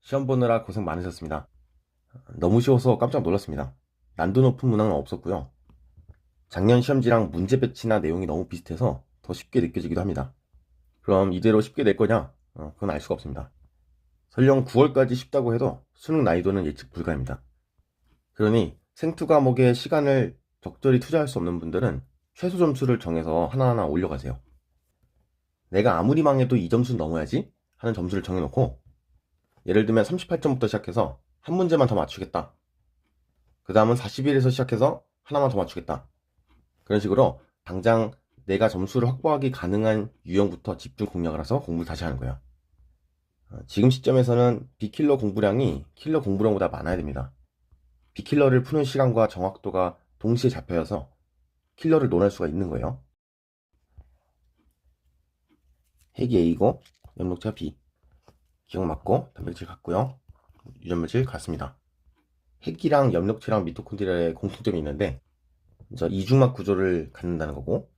시험 보느라 고생 많으셨습니다. 너무 쉬워서 깜짝 놀랐습니다. 난도 높은 문항은 없었고요. 작년 시험지랑 문제 배치나 내용이 너무 비슷해서 더 쉽게 느껴지기도 합니다. 그럼 이대로 쉽게 낼 거냐? 그건 알 수가 없습니다. 설령 9월까지 쉽다고 해도 수능 난이도는 예측 불가입니다. 그러니 생투 과목에 시간을 적절히 투자할 수 없는 분들은 최소 점수를 정해서 하나하나 올려가세요. 내가 아무리 망해도 이 점수는 넘어야지 하는 점수를 정해놓고, 예를 들면 38점부터 시작해서 한 문제만 더 맞추겠다. 그 다음은 41에서 시작해서 하나만 더 맞추겠다. 그런 식으로 당장 내가 점수를 확보하기 가능한 유형부터 집중 공략을 해서 공부를 다시 하는 거예요. 지금 시점에서는 비킬러 공부량이 킬러 공부량보다 많아야 됩니다. 비킬러를 푸는 시간과 정확도가 동시에 잡혀서 킬러를 논할 수가 있는 거예요. 핵이 A고 염록체가 B. 기억 맞고 단백질 같고요. 유전물질 같습니다. 핵이랑 염록체랑 미토콘드리아의 공통점이 있는데, 이중막 구조를 갖는다는 거고,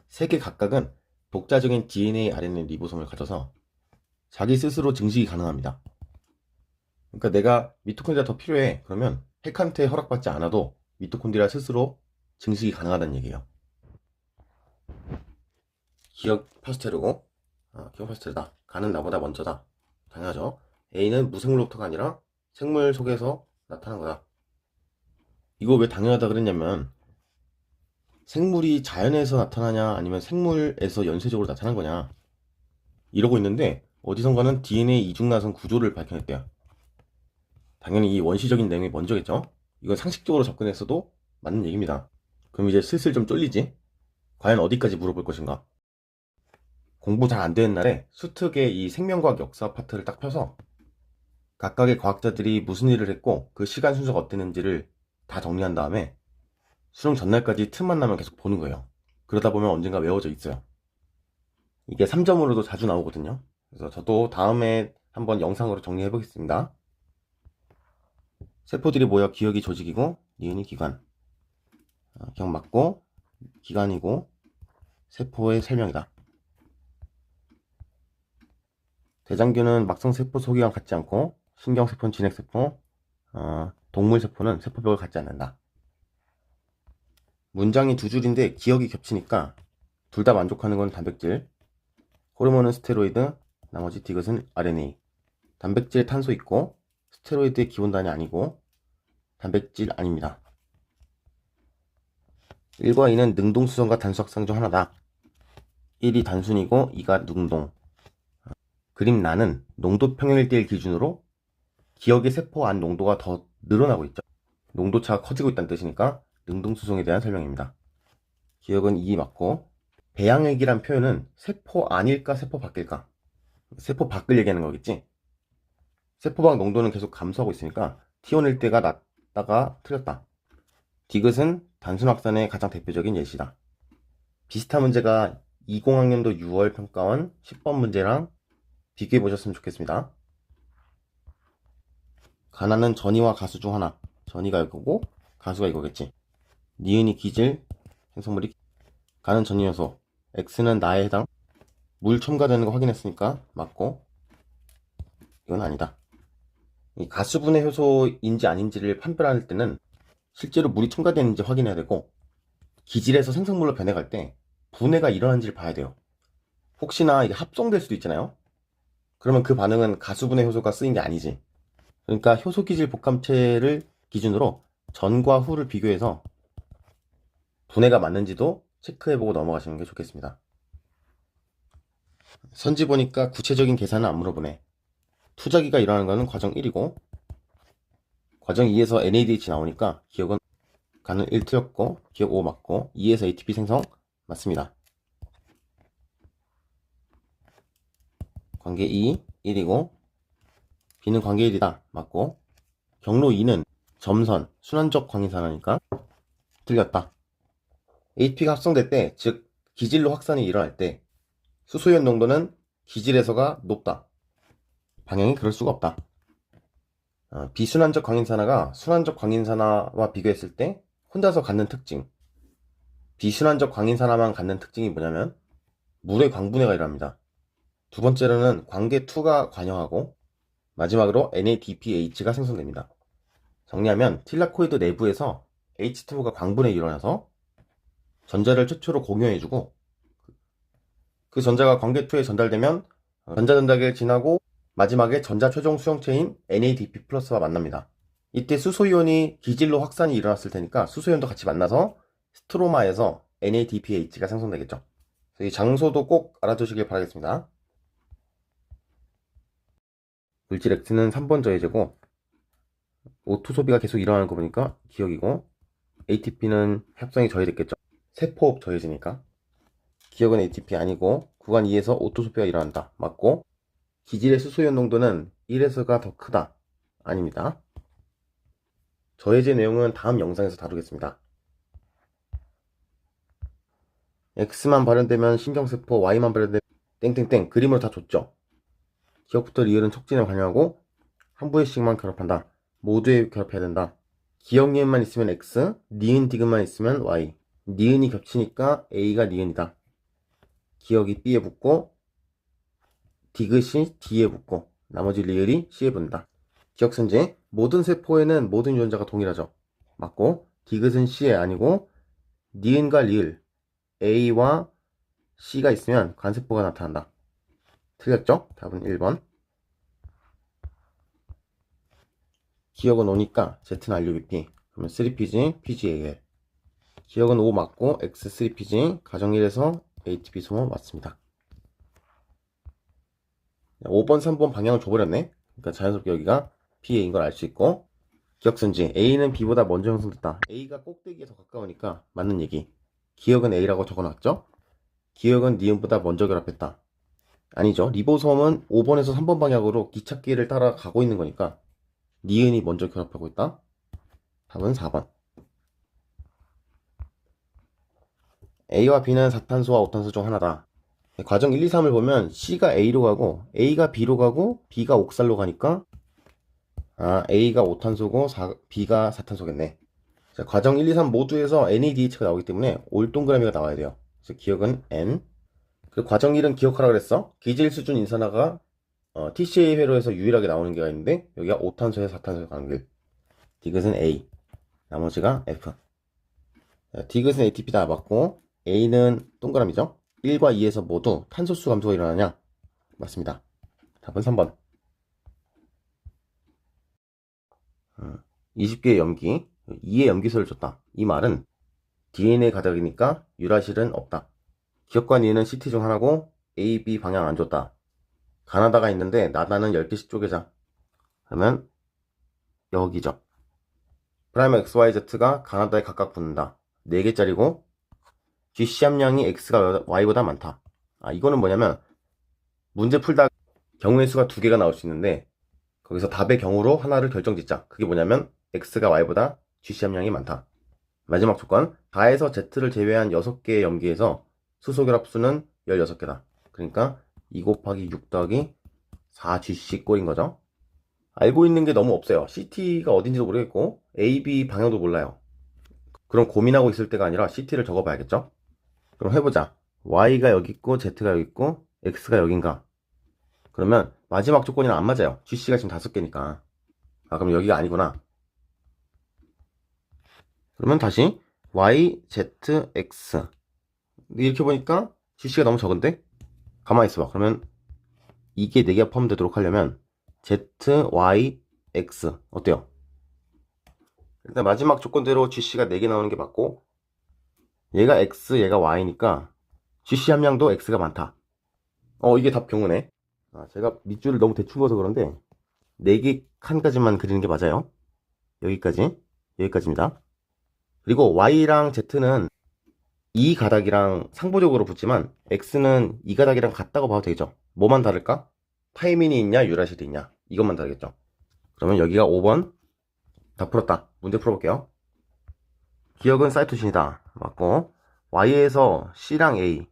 세 개 각각은 독자적인 DNA, RNA, 리보솜을 가져서 자기 스스로 증식이 가능합니다. 그러니까 내가 미토콘드리아 더 필요해, 그러면 핵한테 허락받지 않아도 미토콘드리아 스스로 증식이 가능하다는 얘기예요. 기억 파스텔이고, 기억 파스텔이다. 가는 나보다 먼저다. 당연하죠. A는 무생물로부터가 아니라 생물 속에서 나타난 거야. 이거 왜 당연하다 그랬냐면, 생물이 자연에서 나타나냐 아니면 생물에서 연쇄적으로 나타난 거냐 이러고 있는데, 어디선가는 DNA 이중나선 구조를 발견했대요. 당연히 이 원시적인 내용이 먼저겠죠. 이건 상식적으로 접근했어도 맞는 얘기입니다. 그럼 이제 슬슬 좀 쫄리지? 과연 어디까지 물어볼 것인가? 공부 잘 안 되는 날에 수특의 이 생명과학 역사 파트를 딱 펴서 각각의 과학자들이 무슨 일을 했고 그 시간 순서가 어땠는지를 다 정리한 다음에 수능 전날까지 틈만 나면 계속 보는 거예요. 그러다 보면 언젠가 외워져 있어요. 이게 3점으로도 자주 나오거든요. 그래서 저도 다음에 한번 영상으로 정리해 보겠습니다. 세포들이 모여 기억이 조직이고 니은이 기관. 기억 맞고 기관이고 세포의 설명이다. 대장균은 막성세포 소기와 같지 않고 신경세포는 진핵세포, 동물세포는 세포벽을 갖지 않는다. 문장이 두 줄인데 기억이 겹치니까 둘 다 만족하는 건 단백질, 호르몬은 스테로이드, 나머지 디귿은 RNA. 단백질 탄소 있고 스테로이드의 기본단이 아니고 단백질 아닙니다. 1과 2는 능동수성과 단수학상 중 하나다. 1이 단순이고 2가 능동. 그림 나는 농도 평균 1대1 기준으로 기억의 세포 안 농도가 더 늘어나고 있죠. 농도차가 커지고 있다는 뜻이니까 능동수송에 대한 설명입니다. 기억은 2 맞고, 배양액이란 표현은 세포 안일까 세포 밖일까? 세포 밖을 얘기하는 거겠지? 세포 밖 농도는 계속 감소하고 있으니까 T1일 때가 낮다가 틀렸다. 디귿은 단순 확산의 가장 대표적인 예시다. 비슷한 문제가 20학년도 6월 평가원 10번 문제랑 비교해 보셨으면 좋겠습니다. 가나는 전이와 가수 중 하나. 전이가 이거고 가수가 이거겠지. 니은이 기질, 생성물이 가는 전이 요소. X는 나에 해당. 물 첨가되는 거 확인했으니까 맞고, 이건 아니다. 이 가수분해 효소인지 아닌지를 판별할 때는 실제로 물이 첨가되는지 확인해야 되고, 기질에서 생성물로 변해갈 때 분해가 일어나는지를 봐야 돼요. 혹시나 이게 합성될 수도 있잖아요. 그러면 그 반응은 가수분해 효소가 쓰인 게 아니지. 그러니까 효소 기질 복합체를 기준으로 전과 후를 비교해서 분해가 맞는지도 체크해보고 넘어가시는 게 좋겠습니다. 선지 보니까 구체적인 계산은 안 물어보네. 투자기가 일어나는 거는 과정 1이고, 과정 2에서 NADH 나오니까 기억은 가는 1 틀렸고, 기억 5 맞고, 2에서 ATP 생성 맞습니다. 관계 2, 1이고, B는 관계 1이다 맞고, 경로 2는 점선, 순환적 광인산화니까 틀렸다. ATP가 합성될 때, 즉 기질로 확산이 일어날 때 수소이온 농도는 기질에서가 높다. 방향이 그럴 수가 없다. 비순환적 광인산화가 순환적 광인산화와 비교했을 때 혼자서 갖는 특징. 비순환적 광인산화만 갖는 특징이 뭐냐면 물의 광분해가 일어납니다. 두 번째로는 관계2가 관여하고 마지막으로 NADPH가 생성됩니다. 정리하면 틸라코이드 내부에서 H2O가 광분에 일어나서 전자를 최초로 공유해주고 그 전자가 관계2에 전달되면 전자전달계를 지나고 마지막에 전자 최종 수용체인 NADP 플러스와 만납니다. 이때 수소이온이 기질로 확산이 일어났을 테니까 수소이온도 같이 만나서 스트로마에서 NADPH가 생성되겠죠. 이 장소도 꼭 알아두시길 바라겠습니다. 물질 X는 3번 저해제고 O2 소비가 계속 일어나는 거 보니까 기억이고 ATP는 합성이 저해됐겠죠. 세포 저해제니까. 기억은 ATP 아니고 구간 2에서 O2 소비가 일어난다. 맞고 기질의 수소이온 농도는 1에서가 더 크다. 아닙니다. 저해제 내용은 다음 영상에서 다루겠습니다. X만 발현되면 신경세포, Y만 발현되면 땡땡땡 그림으로 다 줬죠. 기억부터 리을은 촉진에 관여하고 한 부위씩만 결합한다. 모두에 결합해야 된다. 기억 니은만 있으면 X, 니은 디귿만 있으면 Y. 니은이 겹치니까 A가 니은이다. 기억이 B에 붙고 디귿이 D에 붙고 나머지 리을이 C에 붙는다. 기억선제 모든 세포에는 모든 유전자가 동일하죠. 맞고 디귿은 C에 아니고 니은과 리을 A와 C가 있으면 관세포가 나타난다. 틀렸죠? 답은 1번. 기억은 5니까 Z는 RUBP. 그러면 3PG, PGAL. 기억은 5 맞고 X3PG, 가정 1에서 ATP 소모 맞습니다. 5번, 3번 방향을 줘버렸네. 그러니까 자연스럽게 여기가 PA인 걸 알 수 있고 기억선지 A는 B보다 먼저 형성됐다. A가 꼭대기에 더 가까우니까 맞는 얘기. 기억은 A라고 적어놨죠? 기억은 니은보다 먼저 결합했다. 아니죠. 리보솜은 5번에서 3번 방향으로 기찻길을 따라 가고 있는 거니까 니은이 먼저 결합하고 있다. 답은 4번. A와 B는 사탄소와 오탄소 중 하나다. 과정 1, 2, 3을 보면 C가 A로 가고 A가 B로 가고 B가 옥살로 가니까 A가 오탄소고 B가 사탄소겠네. 자, 과정 1, 2, 3 모두에서 NADH가 나오기 때문에 올 동그라미가 나와야 돼요. 그래서 기억은 N. 그 과정 1은 기억하라 그랬어. 기질 수준 인산화가 TCA 회로에서 유일하게 나오는 게가 있는데 여기가 오탄소에 사탄소에 가는 길. 디귿은 A. 나머지가 F. 자, 디귿은 ATP다 맞고 A는 동그라미죠. 1과 2에서 모두 탄소수 감소가 일어나냐? 맞습니다. 답은 3번. 20개의 염기, 2의 염기소를 줬다. 이 말은 DNA 가닥이니까 유라실은 없다. 기억과 니은은 CT 중 하나고 A, B 방향 안 줬다. 가나다가 있는데 나다는 10개씩 쪼개자. 그러면 여기죠. 프라임 XYZ가 가나다에 각각 붙는다. 4개짜리고 GC 함량이 X가 Y보다 많다. 이거는 뭐냐면 문제 풀다 경우의 수가 2개가 나올 수 있는데 거기서 답의 경우로 하나를 결정짓자. 그게 뭐냐면 X가 Y보다 GC 함량이 많다. 마지막 조건 다에서 Z를 제외한 6개의 염기에서 수소결합수는 16개다. 그러니까 2 곱하기 6 더하기 4GC 꼴인 거죠. 알고 있는 게 너무 없어요. CT가 어딘지도 모르겠고 A, B 방향도 몰라요. 그럼 고민하고 있을 때가 아니라 CT를 적어봐야겠죠. 그럼 해보자. Y가 여기 있고 Z가 여기 있고 X가 여긴가. 그러면 마지막 조건이랑 안 맞아요. GC가 지금 5개니까. 그럼 여기가 아니구나. 그러면 다시 Y, Z, X. 이렇게 보니까 GC가 너무 적은데? 가만히 있어봐. 그러면 이게 4개가 포함되도록 하려면 Z, Y, X. 어때요? 일단 마지막 조건대로 GC가 4개 나오는 게 맞고 얘가 X, 얘가 Y니까 GC 함량도 X가 많다. 이게 답 경우네. 제가 밑줄을 너무 대충 그어서 그런데 4개 칸까지만 그리는 게 맞아요. 여기까지입니다. 그리고 Y랑 Z는 이 가닥이랑 상부적으로 붙지만 X는 이 가닥이랑 같다고 봐도 되죠. 뭐만 다를까? 타이민이 있냐 유라실이 있냐 이것만 다르겠죠. 그러면 여기가 5번. 다 풀었다. 문제 풀어볼게요. 기억은 사이토신이다. 맞고 Y에서 C랑 A.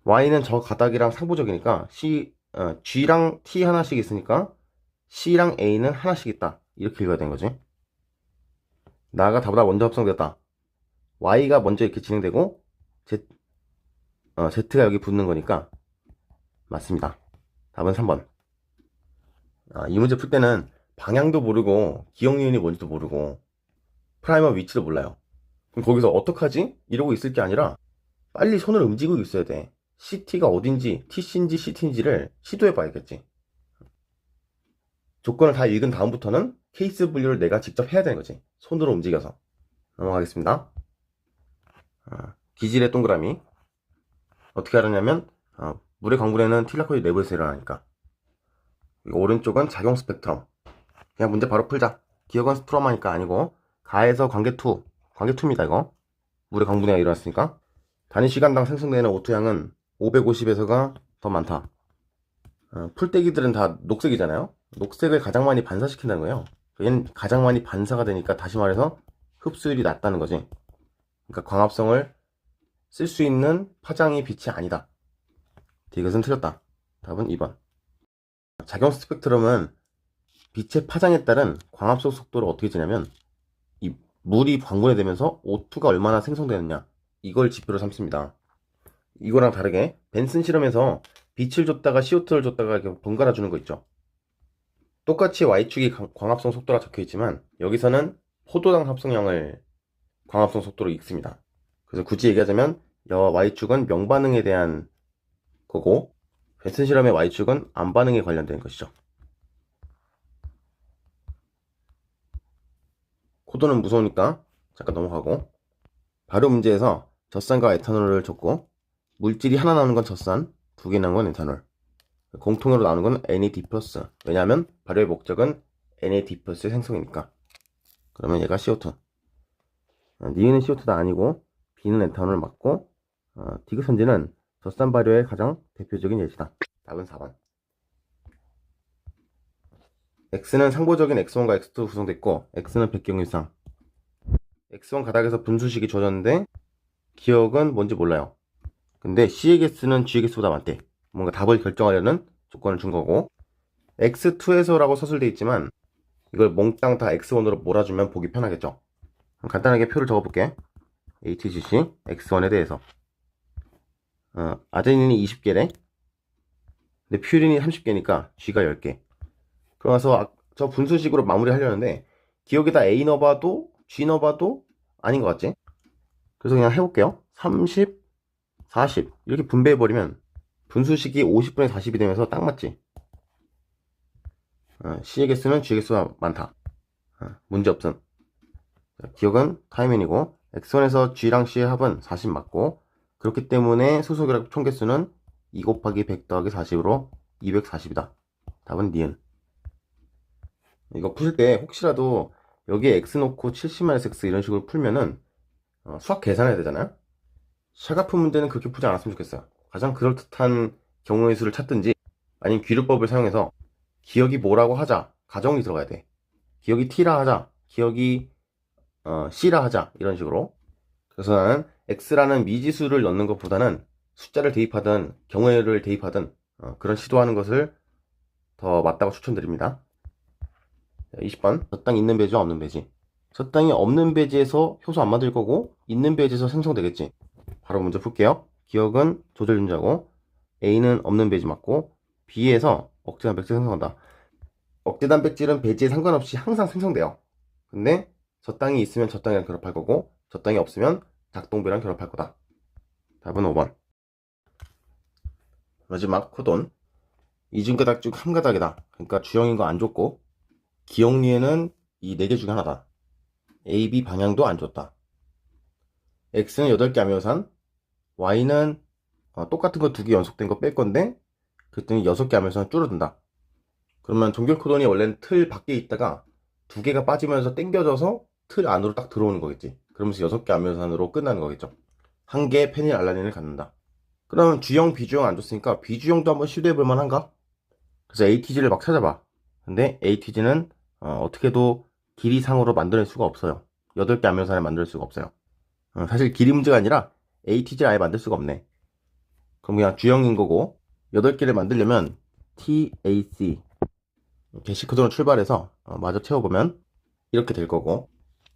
Y는 저 가닥이랑 상부적이니까 G랑 T 하나씩 있으니까 C랑 A는 하나씩 있다. 이렇게 읽어야 되는 거지. 나가 다보다 먼저 합성되었다. Y가 먼저 이렇게 진행되고 Z가 여기 붙는 거니까 맞습니다. 답은 3번. 이 문제 풀 때는 방향도 모르고 기억니은이 뭔지도 모르고 프라이머 위치도 몰라요. 그럼 거기서 어떡하지? 이러고 있을 게 아니라 빨리 손을 움직이고 있어야 돼. CT가 어딘지, TC인지 CT인지를 시도해 봐야겠지. 조건을 다 읽은 다음부터는 케이스 분류를 내가 직접 해야 되는 거지. 손으로 움직여서. 넘어가겠습니다. 기질의 동그라미. 어떻게 알았냐면, 물의 광분해는 틸라코id 내부에서 일어나니까. 오른쪽은 작용 스펙트럼. 그냥 문제 바로 풀자. 기억은 스트로마니까 아니고, 가에서 관계2입니다, 이거. 물의 광분해가 일어났으니까. 단위 시간당 생성되는 O2양은 550에서가 더 많다. 풀떼기들은 다 녹색이잖아요. 녹색을 가장 많이 반사시킨다는 거예요. 얘는 가장 많이 반사가 되니까 다시 말해서 흡수율이 낮다는 거지. 그러니까 광합성을 쓸 수 있는 파장이 빛이 아니다. 이것은 틀렸다. 답은 2번. 작용 스펙트럼은 빛의 파장에 따른 광합성 속도를 어떻게 재냐면 이 물이 광분해되면서 O2가 얼마나 생성되느냐 이걸 지표로 삼습니다. 이거랑 다르게 벤슨 실험에서 빛을 줬다가 CO2를 줬다가 이렇게 번갈아 주는 거 있죠. 똑같이 Y축이 광합성 속도가 적혀있지만 여기서는 포도당 합성량을 광합성 속도로 읽습니다. 그래서 굳이 얘기하자면 Y축은 명반응에 대한 거고 벤슨 실험의 Y축은 암반응에 관련된 것이죠. 코드는 무서우니까 잠깐 넘어가고 발효 문제에서 젖산과 에탄올을 줬고 물질이 하나 나오는 건 젖산, 두 개 나오는 건 에탄올, 공통으로 나오는 건 NAD+. 왜냐하면 발효의 목적은 NAD+의 생성이니까. 그러면 얘가 CO2. 니은은 CO2도 아니고 B는 에탄올 맞고 디귿선지는 젖산 발효의 가장 대표적인 예시다. 답은 4번. X는 상보적인 X1과 X2 구성됐고 X는 100경우 이상. X1 가닥에서 분수식이 주어졌는데 기억은 뭔지 몰라요. 근데 C의 개수는 G의 개수보다 많대. 뭔가 답을 결정하려는 조건을 준 거고 X2에서라고 서술되어 있지만 이걸 몽땅 다 X1으로 몰아주면 보기 편하겠죠. 간단하게 표를 적어볼게. HGC X1에 대해서 아데닌이 20개래. 근데 퓨린이 30개니까 G가 10개. 그러면서 저 분수식으로 마무리 하려는데 기억에다 A 넣어봐도 G 넣어봐도 아닌 것 같지? 그래서 그냥 해볼게요. 30, 40 이렇게 분배해버리면 분수식이 50분의 40이 되면서 딱 맞지? C의 개수는 G의 개수가 많다. 문제없음. 기억은 타이밍이고 X1에서 G랑 C의 합은 40 맞고 그렇기 때문에 수소결합 총개수는 2 곱하기 100 더하기 40으로 240이다. 답은 니은. 이거 풀 때 혹시라도 여기에 X 놓고 70-X 이런 식으로 풀면은 수학 계산해야 되잖아요. 샤가프 문제는 그렇게 풀지 않았으면 좋겠어요. 가장 그럴듯한 경우의 수를 찾든지 아니면 귀류법을 사용해서 기억이 뭐라고 하자 가정이 들어가야 돼. 기억이 T라 하자, 기억이 C라 하자 이런 식으로. 그래서 나는 X라는 미지수를 넣는 것보다는 숫자를 대입하든 경우를 대입하든 그런 시도하는 것을 더 맞다고 추천드립니다. 20번 젖당 있는 배지와 없는 배지. 젖당이 없는 배지에서 효소 안 만들 거고 있는 배지에서 생성되겠지. 바로 문제 풀게요. 기억은 조절 윤자고 A는 없는 배지 맞고 B에서 억제 단백질 생성한다. 억제 단백질은 배지에 상관없이 항상 생성돼요. 근데 젖당이 있으면 젖당이랑 결합할 거고 젖당이 없으면 작동배랑 결합할 거다. 답은 5번. 마지막 코돈. 이중가닥 중 한 가닥이다. 그러니까 주형인 거 안 줬고 기억리에는 이 4개 중에 하나다. A, B 방향도 안 줬다. X는 8개 아미노산, Y는 똑같은 거 2개 연속된 거 뺄 건데 그랬더니 6개 아미노산 줄어든다. 그러면 종결 코돈이 원래는 틀 밖에 있다가 2개가 빠지면서 당겨져서 틀 안으로 딱 들어오는 거겠지. 그러면서 6개 아미노산으로 끝나는 거겠죠. 1개 페닐알라닌을 갖는다. 그러면 주형, 비주형 안 줬으니까 비주형도 한번 시도해볼 만한가? 그래서 ATG를 막 찾아봐. 근데 ATG는 어떻게도 길이상으로 만들어낼 수가 없어요. 8개 아미노산을 만들 수가 없어요. 사실 길이 문제가 아니라 ATG를 아예 만들 수가 없네. 그럼 그냥 주형인 거고 8개를 만들려면 TAC 게시코드로 출발해서 마저 채워보면 이렇게 될 거고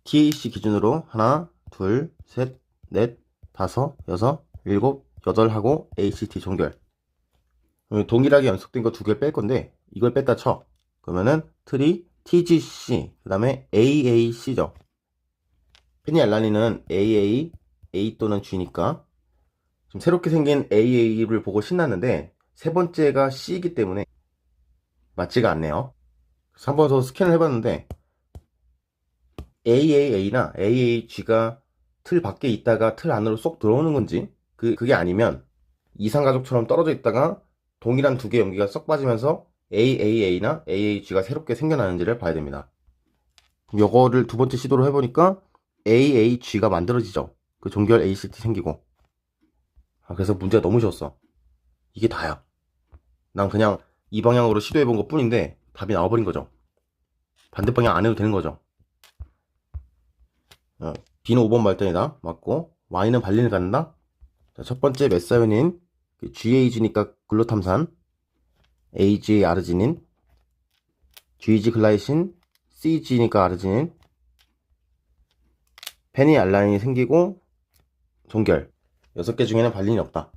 TAC 기준으로 하나, 둘, 셋, 넷, 다섯, 여섯, 일곱, 여덟 하고 ACT 종결. 동일하게 연속된 거 두 개를 뺄 건데 이걸 뺐다 쳐. 그러면은 트리 TGC 그 다음에 AAC죠. 페니알라닌은 AA, A 또는 G니까 좀 새롭게 생긴 AA를 보고 신났는데 세 번째가 C이기 때문에 맞지가 않네요. 그래서 한번 더 스캔을 해봤는데 AAA나 AAG가 틀 밖에 있다가 틀 안으로 쏙 들어오는 건지 그게 아니면 이상가족처럼 떨어져 있다가 동일한 두 개의 연기가 쏙 빠지면서 AAA나 AAG가 새롭게 생겨나는지를 봐야 됩니다. 요거를 두 번째 시도를 해보니까 AAG가 만들어지죠. 그 종결 ACT 생기고. 그래서 문제가 너무 쉬웠어. 이게 다야. 난 그냥 이 방향으로 시도해본 것 뿐인데 답이 나와버린 거죠. 반대 방향 안 해도 되는 거죠. B는 5번 말단이다. 맞고 Y는 발린을 갖는다. 자, 첫 번째 메사요닌 GAG니까 글루탐산, AG 아르지닌, GG 글라이신, CG니까 아르지닌, 페니알라닌이 생기고 종결 6개 중에는 발린이 없다.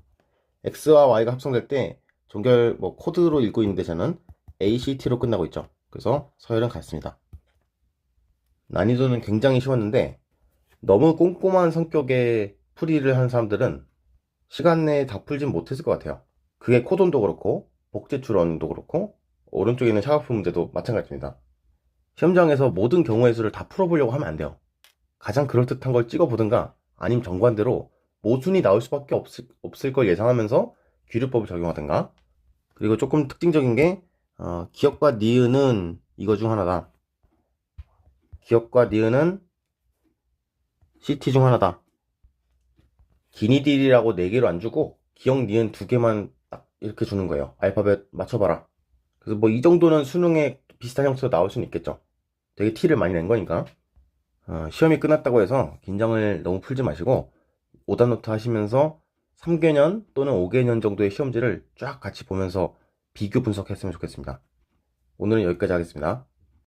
X와 Y가 합성될 때 종결 코드로 읽고 있는데 저는 ACT로 끝나고 있죠. 그래서 서열은 같습니다. 난이도는 굉장히 쉬웠는데 너무 꼼꼼한 성격의 풀이를 하는 사람들은 시간 내에 다 풀진 못했을 것 같아요. 그게 코돈도 그렇고 복제출원도 그렇고 오른쪽에 있는 샤워풀 문제도 마찬가지입니다. 시험장에서 모든 경우의 수를 다 풀어보려고 하면 안 돼요. 가장 그럴듯한 걸 찍어보든가 아니면 정반대로 모순이 나올 수밖에 없을 걸 예상하면서 귀류법을 적용하든가. 그리고 조금 특징적인 게 기억과 니은은 이거 중 하나다. 기억과 니은은 CT 중 하나다. 기니딜이라고 4개로 안 주고 기억, 니은 2개만 딱 이렇게 주는 거예요. 알파벳 맞춰봐라. 그래서 이 정도는 수능에 비슷한 형태로 나올 수는 있겠죠. 되게 티를 많이 낸 거니까. 시험이 끝났다고 해서 긴장을 너무 풀지 마시고 오답노트 하시면서 3개년 또는 5개년 정도의 시험지를 쫙 같이 보면서 비교 분석했으면 좋겠습니다. 오늘은 여기까지 하겠습니다.